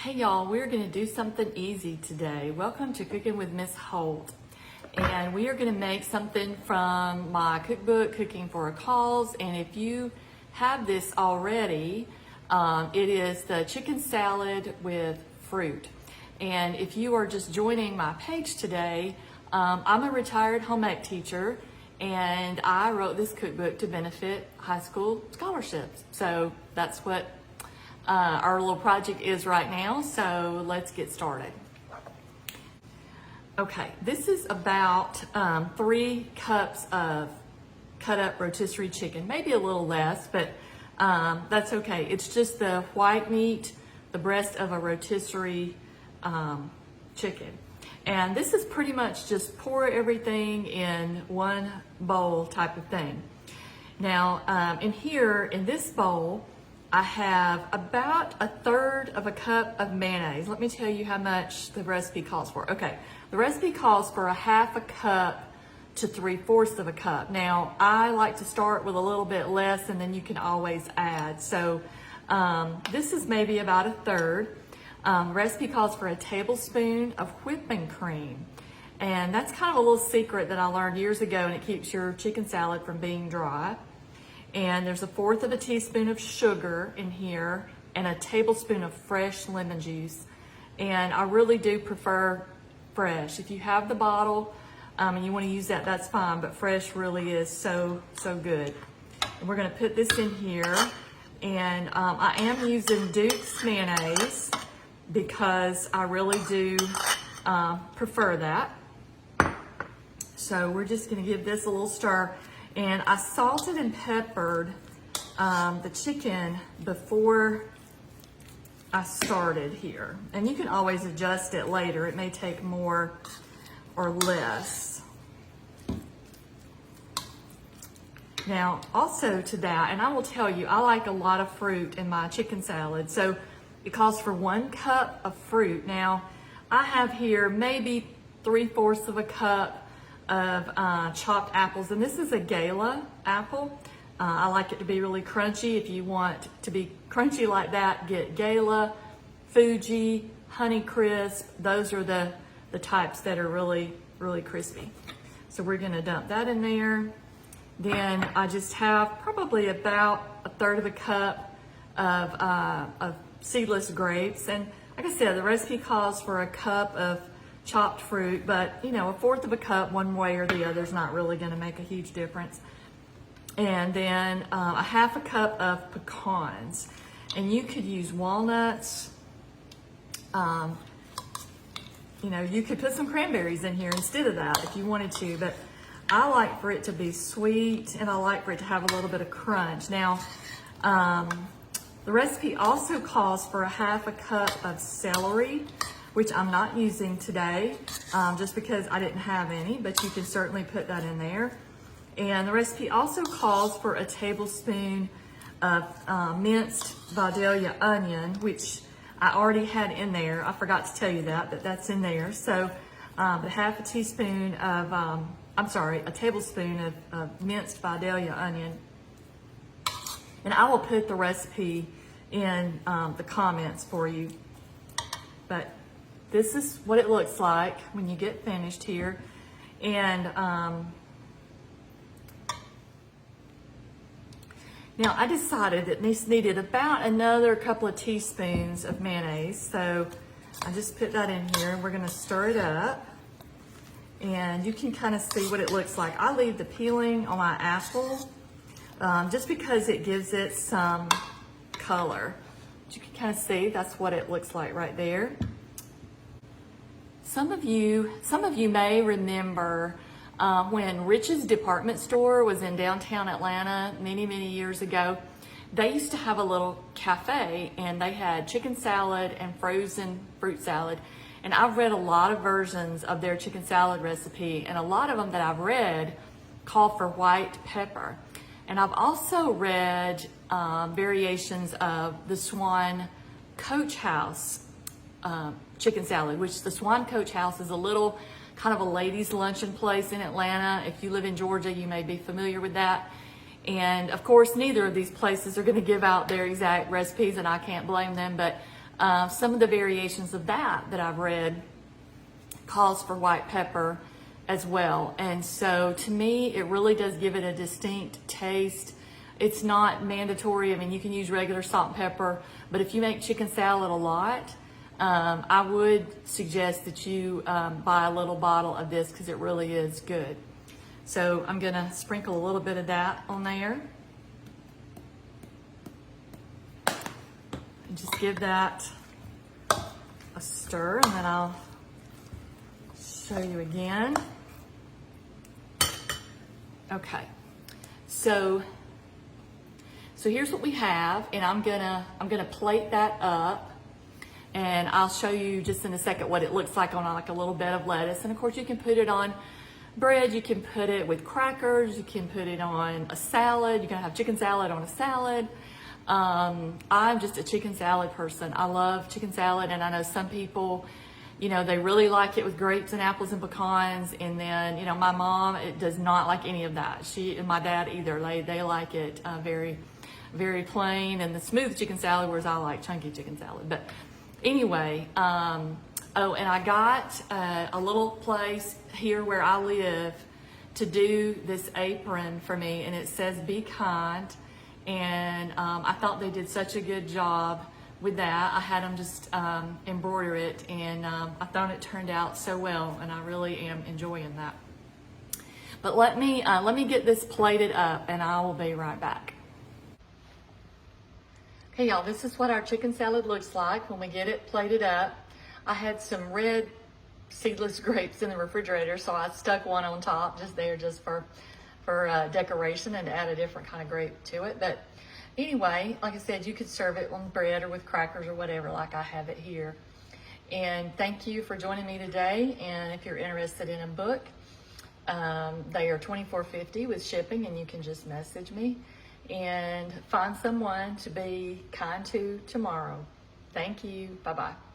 Hey y'all, we're gonna do something easy today. Welcome to Cooking with Miss Holt. And we are gonna make something from my cookbook, Cooking for a Cause. And if you have this already, it is the chicken salad with fruit. And if you are just joining my page today, I'm a retired home ec teacher and I wrote this cookbook to benefit high school scholarships. So that's what our little project is right now, so let's get started. Okay, this is about 3 cups of cut up rotisserie chicken, maybe a little less, but that's okay. It's just the white meat, the breast of a rotisserie chicken. And this is pretty much just pour everything in one bowl type of thing. Now, in this bowl, I have about 1/3 of a cup of mayonnaise. Let me tell you how much the recipe calls for. Okay, the recipe calls for 1/2 cup to 3/4 of a cup. Now, I like to start with a little bit less and then you can always add. So this is maybe about 1/3. Recipe calls for a tablespoon of whipping cream. And that's kind of a little secret that I learned years ago, and it keeps your chicken salad from being dry. And there's 1/4 of a teaspoon of sugar in here and a tablespoon of fresh lemon juice. And I really do prefer fresh. If you have the bottle and you want to use that, that's fine, but fresh really is so good. And we're going to put this in here. And I am using Duke's mayonnaise because I really do prefer that. So we're just going to give this a little stir. And I salted and peppered the chicken before I started here. And you can always adjust it later. It may take more or less. Now, also to that, and I will tell you, I like a lot of fruit in my chicken salad. So it calls for 1 cup of fruit. Now, I have here maybe 3/4 of a cup of chopped apples, and this is a Gala apple. I like it to be really crunchy. If you want to be crunchy like that, get Gala, Fuji, Honeycrisp. Those are the types that are really crispy. So we're gonna dump that in there. Then I just have probably about 1/3 of a cup of seedless grapes. And like I said, the recipe calls for 1 cup of chopped fruit, but you know, 1/4 of a cup one way or the other is not really going to make a huge difference. And then 1/2 a cup of pecans, and you could use walnuts. You know, you could put some cranberries in here instead of that if you wanted to, but I like for it to be sweet and I like for it to have a little bit of crunch. Now, the recipe also calls for 1/2 a cup of celery, which I'm not using today just because I didn't have any, but you can certainly put that in there. And the recipe also calls for a tablespoon of minced Vidalia onion, which I already had in there. I forgot to tell you that, but that's in there. So a tablespoon of minced Vidalia onion. And I will put the recipe in the comments for you. But this is what it looks like when you get finished here. And now I decided that this needed about another couple of teaspoons of mayonnaise. So I just put that in here and we're gonna stir it up. And you can kind of see what it looks like. I leave the peeling on my apple just because it gives it some color. But you can kind of see that's what it looks like right there. Some of you may remember when Rich's department store was in downtown Atlanta many years ago. They used to have a little cafe and they had chicken salad and frozen fruit salad. And I've read a lot of versions of their chicken salad recipe, and a lot of them that I've read call for white pepper. And I've also read variations of the Swan Coach House chicken salad, which the Swan Coach House is a little kind of a ladies' luncheon place in Atlanta. If you live in Georgia, you may be familiar with that. And of course, neither of these places are going to give out their exact recipes, and I can't blame them, but some of the variations of that I've read calls for white pepper as well. And so to me, it really does give it a distinct taste. It's not mandatory. I mean, you can use regular salt and pepper, but if you make chicken salad a lot, I would suggest that you buy a little bottle of this because it really is good. So I'm gonna sprinkle a little bit of that on there. And just give that a stir, and then I'll show you again. Okay, so here's what we have, and I'm gonna plate that up, and I'll show you just in a second what it looks like on like a little bed of lettuce. And of course, you can put it on bread, you can put it with crackers, you can put it on a salad. You can have chicken salad on a salad. I'm just a chicken salad person. I love chicken salad, and I know some people, you know, they really like it with grapes and apples and pecans. And then, you know, my mom, it does not like any of that. She and my dad either. They like it very, very plain and the smooth chicken salad, whereas I like chunky chicken salad. But anyway, oh, and I got a little place here where I live to do this apron for me, and it says "Be Kind." And I thought they did such a good job with that. I had them just embroider it, and I thought it turned out so well, and I really am enjoying that. But let me get this plated up, and I will be right back. Okay, y'all, this is what our chicken salad looks like when we get it plated up. I had some red seedless grapes in the refrigerator, so I stuck one on top just for decoration and to add a different kind of grape to it. But anyway, like I said, you could serve it on bread or with crackers or whatever, like I have it here. And thank you for joining me today. And if you're interested in a book, they are $24.50 with shipping, and you can just message me and find someone to be kind to tomorrow. Thank you. Bye-bye.